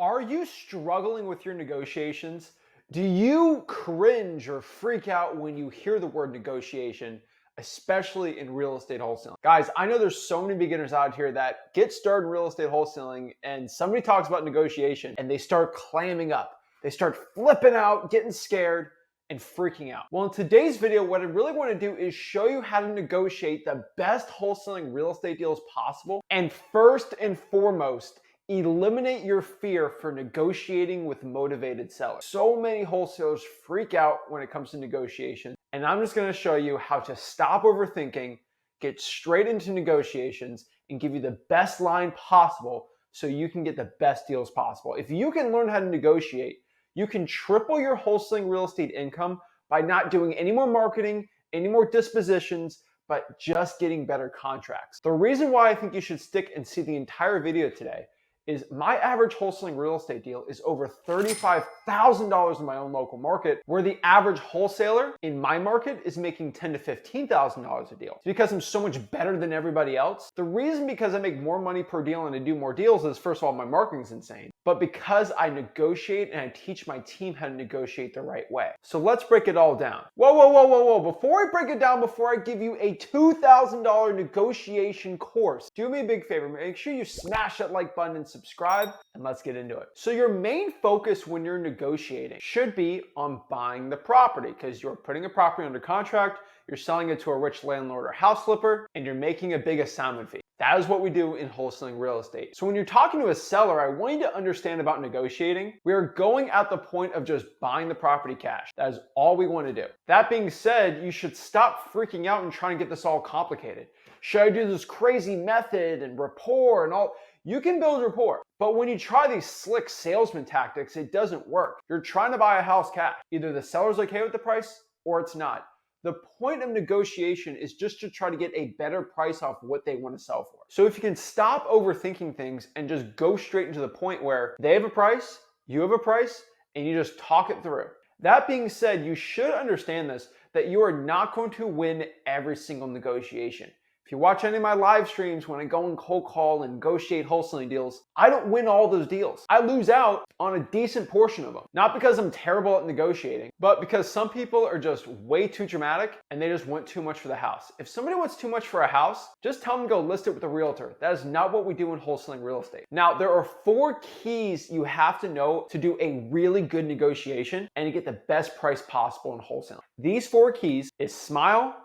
Are you struggling with your negotiations? Do you cringe or freak out when you hear the word negotiation, especially in real estate wholesaling? Guys, I know there's so many beginners out here that get started in real estate wholesaling and somebody talks about negotiation and they start clamming up. They start flipping out, getting scared, and freaking out. Well, in today's video, what I really want to do is show you how to negotiate the best wholesaling real estate deals possible. And first and foremost, eliminate your fear for negotiating with motivated sellers. So many wholesalers freak out when it comes to negotiations, and I'm just going to show you how to stop overthinking, get straight into negotiations, and give you the best line possible so you can get the best deals possible. If you can learn how to negotiate, you can triple your wholesaling real estate income by not doing any more marketing, any more dispositions, but just getting better contracts. The reason why I think you should stick and see the entire video today is my average wholesaling real estate deal is over $35,000 in my own local market, where the average wholesaler in my market is making $10,000 to $15,000 a deal. It's because I'm so much better than everybody else. The reason because I make more money per deal and I do more deals is, first of all, my marketing's insane, but because I negotiate and I teach my team how to negotiate the right way. So let's break it all down. Whoa. Before I break it down, before I give you a $2,000 negotiation course, do me a big favor. Make sure you smash that like button and subscribe, and let's get into it. So your main focus when you're negotiating should be on buying the property, because you're putting a property under contract, you're selling it to a rich landlord or house flipper, and you're making a big assignment fee. That is what we do in wholesaling real estate. So when you're talking to a seller, I want you to understand about negotiating. We are going at the point of just buying the property cash. That is all we want to do. That being said, you should stop freaking out and trying to get this all complicated. Should I do this crazy method and rapport and all? You can build rapport, but when you try these slick salesman tactics, it doesn't work. You're trying to buy a house cash. Either the seller's okay with the price or it's not. The point of negotiation is just to try to get a better price off what they want to sell for. So if you can stop overthinking things and just go straight into the point where they have a price, you have a price, and you just talk it through. That being said, you should understand this, that you are not going to win every single negotiation. If you watch any of my live streams when I go and cold call and negotiate wholesaling deals, I don't win all those deals. I lose out on a decent portion of them. Not because I'm terrible at negotiating, but because some people are just way too dramatic and they just want too much for the house. If somebody wants too much for a house, just tell them to go list it with a realtor. That is not what we do in wholesaling real estate. Now, there are 4 keys you have to know to do a really good negotiation and to get the best price possible in wholesaling. These 4 keys is smile,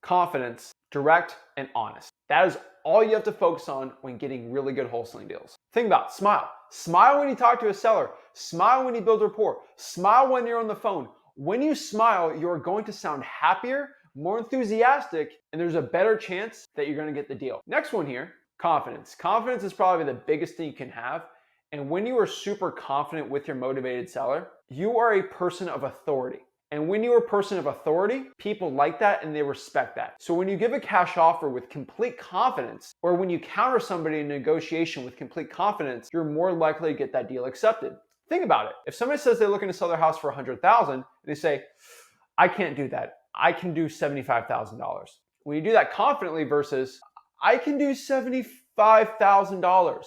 confidence, direct, and honest. That is all you have to focus on when getting really good wholesaling deals. Think about smile. Smile when you talk to a seller. Smile when you build rapport. Smile when you're on the phone. When you smile, you're going to sound happier, more enthusiastic, and there's a better chance that you're going to get the deal. Next one here, confidence. Confidence is probably the biggest thing you can have. And when you are super confident with your motivated seller, you are a person of authority. And when you're a person of authority, people like that and they respect that. So when you give a cash offer with complete confidence, or when you counter somebody in negotiation with complete confidence, you're more likely to get that deal accepted. Think about it. If somebody says they're looking to sell their house for $100,000, and they say, I can't do that. I can do $75,000. When you do that confidently versus, I can do $75,000.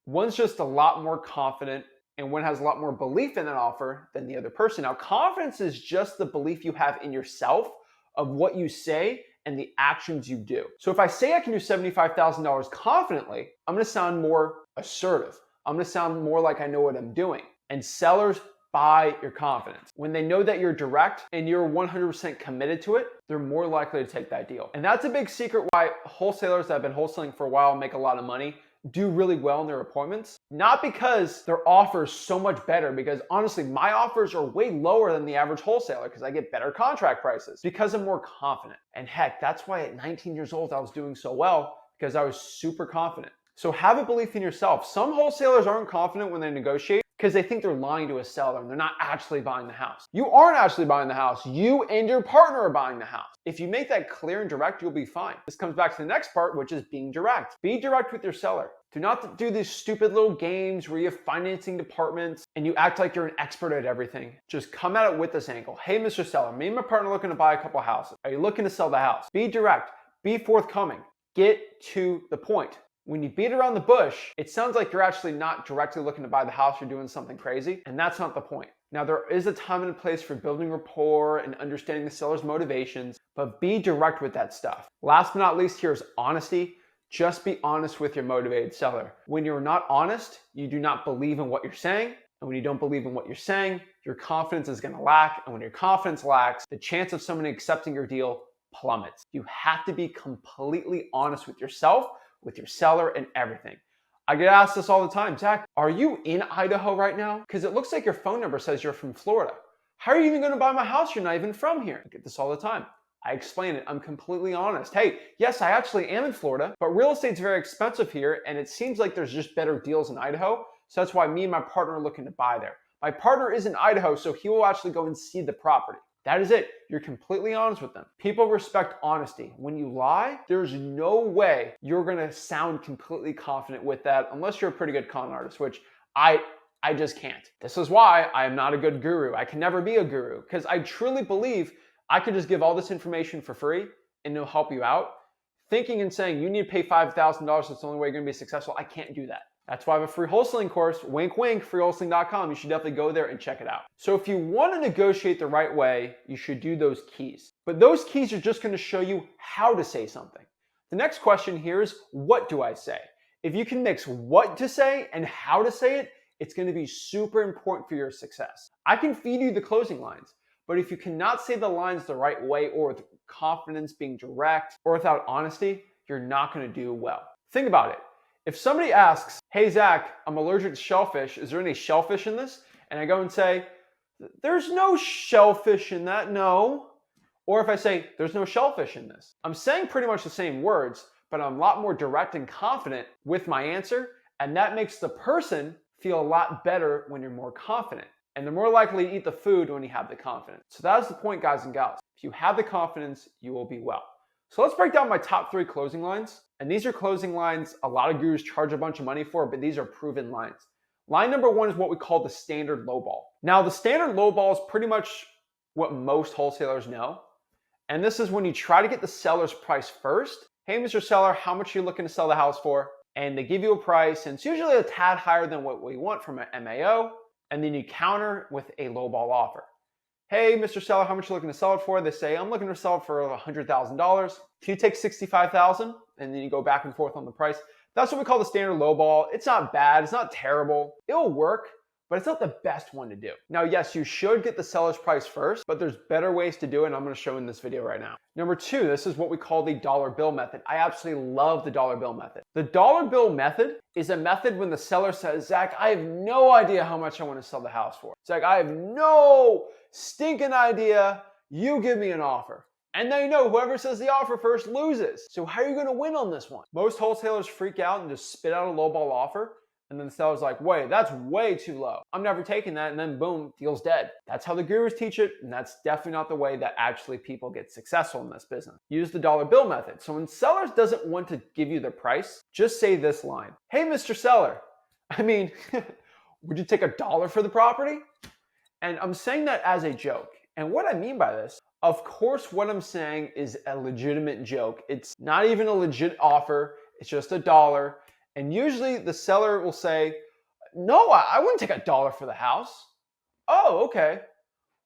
One's just a lot more confident, and one has a lot more belief in that offer than the other person. Now, confidence is just the belief you have in yourself of what you say and the actions you do. So if I say I can do $75,000 confidently, I'm gonna sound more assertive. I'm gonna sound more like I know what I'm doing. And sellers buy your confidence. When they know that you're direct and you're 100% committed to it, they're more likely to take that deal. And that's a big secret why wholesalers that have been wholesaling for a while make a lot of money do really well in their appointments. Not because their offer is so much better, because honestly, my offers are way lower than the average wholesaler because I get better contract prices because I'm more confident. And heck, that's why at 19 years old, I was doing so well, because I was super confident. So have a belief in yourself. Some wholesalers aren't confident when they negotiate because they think they're lying to a seller and they're not actually buying the house. You aren't actually buying the house. You and your partner are buying the house. If you make that clear and direct, you'll be fine. This comes back to the next part, which is being direct. Be direct with your seller. Do not do these stupid little games where you have financing departments and you act like you're an expert at everything. Just come at it with this angle. Hey, Mr. Seller, me and my partner are looking to buy a couple houses. Are you looking to sell the house? Be direct. Be forthcoming. Get to the point. When you beat around the bush, it sounds like you're actually not directly looking to buy the house, you're doing something crazy, and that's not the point. Now, there is a time and a place for building rapport and understanding the seller's motivations, but be direct with that stuff. Last but not least, here's honesty. Just be honest with your motivated seller. When you're not honest, you do not believe in what you're saying, and when you don't believe in what you're saying, your confidence is going to lack, and when your confidence lacks, the chance of someone accepting your deal plummets. You have to be completely honest with yourself, with your seller, and everything. I get asked this all the time, Zach, are you in Idaho right now? Because it looks like your phone number says you're from Florida. How are you even going to buy my house? You're not even from here. I get this all the time. I explain it. I'm completely honest. Hey, yes, I actually am in Florida, but real estate's very expensive here, and it seems like there's just better deals in Idaho. So that's why me and my partner are looking to buy there. My partner is in Idaho, so he will actually go and see the property. That is it. You're completely honest with them. People respect honesty. When you lie, there's no way you're gonna sound completely confident with that unless you're a pretty good con artist, which I just can't. This is why I am not a good guru. I can never be a guru because I truly believe I could just give all this information for free and it'll help you out. Thinking and saying you need to pay $5,000, that's the only way you're gonna be successful, I can't do that. That's why I have a free wholesaling course, wink, wink, freewholesaling.com. You should definitely go there and check it out. So if you want to negotiate the right way, you should do those keys. But those keys are just going to show you how to say something. The next question here is, what do I say? If you can mix what to say and how to say it, it's going to be super important for your success. I can feed you the closing lines, but if you cannot say the lines the right way or with confidence, being direct, or without honesty, you're not going to do well. Think about it. If somebody asks, hey, Zach, I'm allergic to shellfish. Is there any shellfish in this? And I go and say, there's no shellfish in that, no. Or if I say, there's no shellfish in this. I'm saying pretty much the same words, but I'm a lot more direct and confident with my answer. And that makes the person feel a lot better when you're more confident. And they're more likely to eat the food when you have the confidence. So that is the point, guys and gals. If you have the confidence, you will be well. So let's break down my top 3 closing lines. And these are closing lines a lot of gurus charge a bunch of money for, but these are proven lines. Line number 1 is what we call the standard lowball. Now, the standard lowball is pretty much what most wholesalers know. And this is when you try to get the seller's price first. Hey, Mr. Seller, how much are you looking to sell the house for? And they give you a price, and it's usually a tad higher than what we want from an MAO. And then you counter with a lowball offer. Hey, Mr. Seller, how much are you looking to sell it for? They say, I'm looking to sell it for $100,000. Can you take $65,000? And then you go back and forth on the price. That's what we call the standard lowball. It's not bad. It's not terrible. It'll work, but it's not the best one to do. Now, yes, you should get the seller's price first, but there's better ways to do it, and I'm going to show in this video right now. Number 2, this is what we call the dollar bill method. I absolutely love the dollar bill method. The dollar bill method is a method when the seller says, Zach, I have no idea how much I want to sell the house for. Zach, I have no stinking idea. You give me an offer. And now you know whoever says the offer first loses. So how are you going to win on this one? Most wholesalers freak out and just spit out a lowball offer. And then the seller's like, wait, that's way too low. I'm never taking that. And then boom, deal's dead. That's how the gurus teach it. And that's definitely not the way that actually people get successful in this business. Use the dollar bill method. So when sellers doesn't want to give you the price, just say this line. Hey, Mr. Seller, I mean, would you take $1 for the property? And I'm saying that as a joke. And what I mean by this, of course, what I'm saying is a legitimate joke. It's not even a legit offer. It's just $1. And usually the seller will say, no, I wouldn't take $1 for the house. Oh, okay.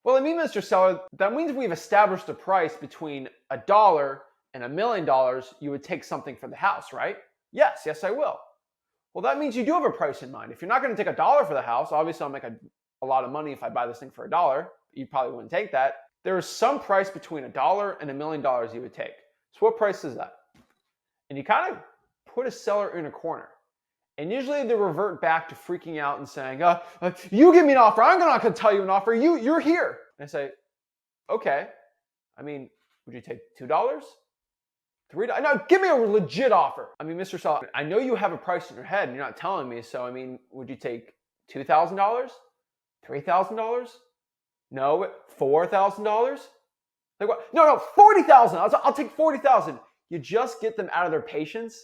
Well, I mean, Mr. Seller, that means we've established a price between $1 and $1 million. You would take something for the house, right? Yes, I will. Well, that means you do have a price in mind. If you're not going to take $1 for the house, obviously I'll make a lot of money if I buy this thing for $1. You probably wouldn't take that. There is some price between $1 and $1 million you would take. So what price is that? And you kind of put a seller in a corner. And usually they revert back to freaking out and saying, you give me an offer. I'm not going to tell you an offer. You're here. And I say, okay. I mean, would you take $2? $3? No, give me a legit offer. I mean, Mr. Seller, I know you have a price in your head and you're not telling me. So, I mean, would you take $2,000? $3,000? No, $4,000? Like what? No, $40,000. I'll take $40,000. You just get them out of their patience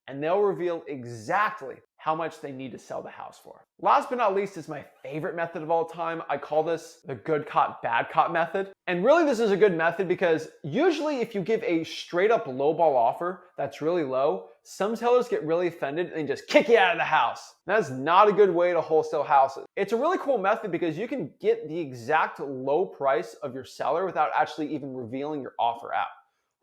and they'll reveal exactly how much they need to sell the house for. Last but not least is my favorite method of all time. I call this the good cop, bad cop method. And really this is a good method because usually if you give a straight up lowball offer that's really low, some sellers get really offended and just kick you out of the house. That's not a good way to wholesale houses. It's a really cool method because you can get the exact low price of your seller without actually even revealing your offer out.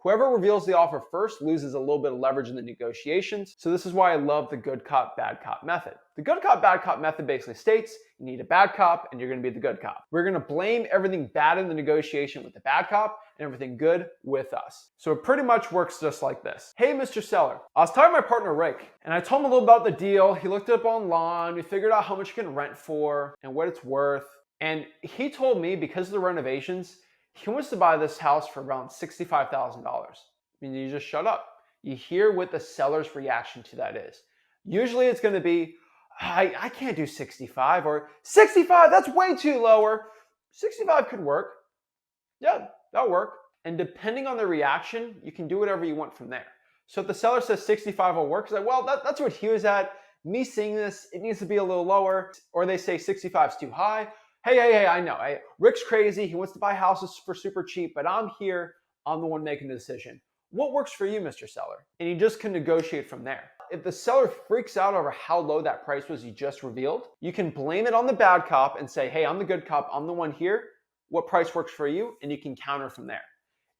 Whoever reveals the offer first loses a little bit of leverage in the negotiations. So this is why I love the good cop, bad cop method. The good cop, bad cop method basically states you need a bad cop and you're gonna be the good cop. We're gonna blame everything bad in the negotiation with the bad cop and everything good with us. So it pretty much works just like this. Hey, Mr. Seller, I was talking to my partner, Rick, and I told him a little about the deal. He looked it up online, we figured out how much you can rent for and what it's worth. And he told me because of the renovations, he wants to buy this house for around $65,000. I mean, you just shut up. You hear what the seller's reaction to that is. Usually it's going to be, I can't do 65, or 65, that's way too lower. 65 could work. Yeah, that'll work. And depending on the reaction, you can do whatever you want from there. So if the seller says 65 will work, it's like, well, that's what he was at. Me seeing this, it needs to be a little lower. Or they say 65 is too high. Hey, I know. Rick's crazy. He wants to buy houses for super cheap, but I'm here. I'm the one making the decision. What works for you, Mr. Seller? And you just can negotiate from there. If the seller freaks out over how low that price was you just revealed, you can blame it on the bad cop and say, hey, I'm the good cop. I'm the one here. What price works for you? And you can counter from there.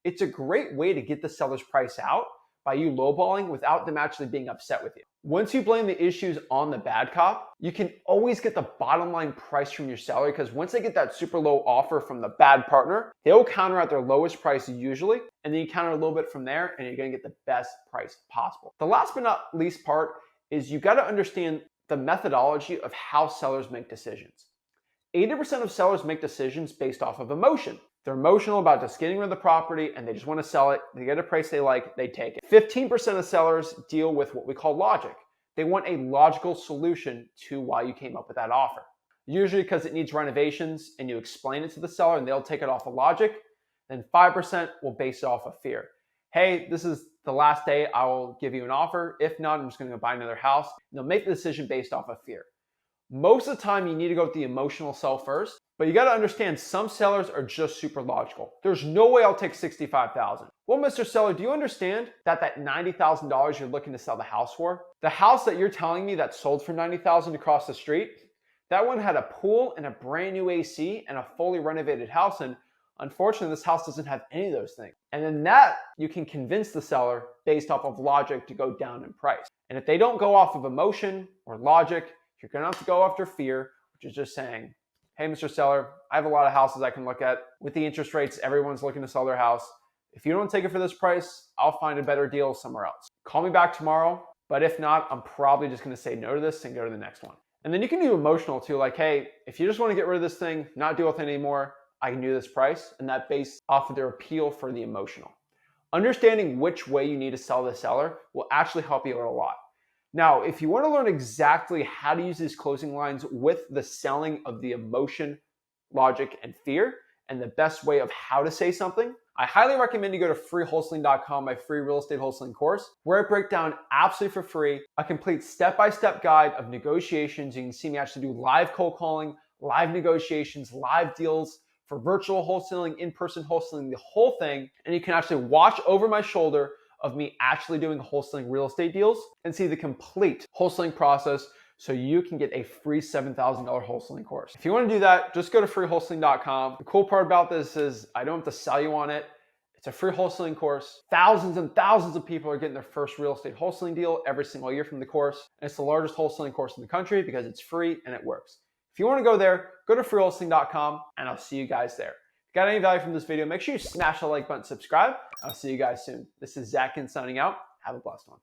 It's a great way to get the seller's price out by you lowballing without them actually being upset with you. Once you blame the issues on the bad cop, you can always get the bottom line price from your seller because once they get that super low offer from the bad partner, they'll counter at their lowest price usually, and then you counter a little bit from there and you're gonna get the best price possible. The last but not least part is you gotta understand the methodology of how sellers make decisions. 80% of sellers make decisions based off of emotion. They're emotional about just getting rid of the property and they just want to sell it. They get a price they like, they take it. 15% of sellers deal with what we call logic. They want a logical solution to why you came up with that offer. Usually because it needs renovations and you explain it to the seller and they'll take it off of logic. Then 5% will base it off of fear. Hey, this is the last day I will give you an offer. If not, I'm just going to go buy another house. And they'll make the decision based off of fear. Most of the time you need to go with the emotional sell first, but you got to understand some sellers are just super logical. There's no way I'll take $65,000. Well, Mr. Seller, do you understand that $90,000 you're looking to sell the house for? The house that you're telling me that sold for $90,000 across the street, that one had a pool and a brand new AC and a fully renovated house. And unfortunately, this house doesn't have any of those things. And then that you can convince the seller based off of logic to go down in price. And if they don't go off of emotion or logic, you're going to have to go after fear, which is just saying, hey, Mr. Seller, I have a lot of houses I can look at. With the interest rates, everyone's looking to sell their house. If you don't take it for this price, I'll find a better deal somewhere else. Call me back tomorrow, but if not, I'm probably just going to say no to this and go to the next one. And then you can do emotional too, like, hey, if you just want to get rid of this thing, not deal with it anymore, I can do this price, and that based off of their appeal for the emotional. Understanding which way you need to sell the seller will actually help you out a lot. Now, if you want to learn exactly how to use these closing lines with the selling of the emotion, logic, and fear, and the best way of how to say something, I highly recommend you go to freewholesaling.com, my free real estate wholesaling course, where I break down absolutely for free a complete step-by-step guide of negotiations. You can see me actually do live cold calling, live negotiations, live deals for virtual wholesaling, in-person wholesaling, the whole thing. And you can actually watch over my shoulder of me actually doing wholesaling real estate deals and see the complete wholesaling process so you can get a free $7,000 wholesaling course. If you want to do that, just go to freewholesaling.com. The cool part about this is I don't have to sell you on it. It's a free wholesaling course. Thousands and thousands of people are getting their first real estate wholesaling deal every single year from the course. And it's the largest wholesaling course in the country because it's free and it works. If you want to go there, go to freewholesaling.com and I'll see you guys there. If you got any value from this video, make sure you smash the like button, subscribe. I'll see you guys soon. This is Zach Ginn signing out. Have a blessed one.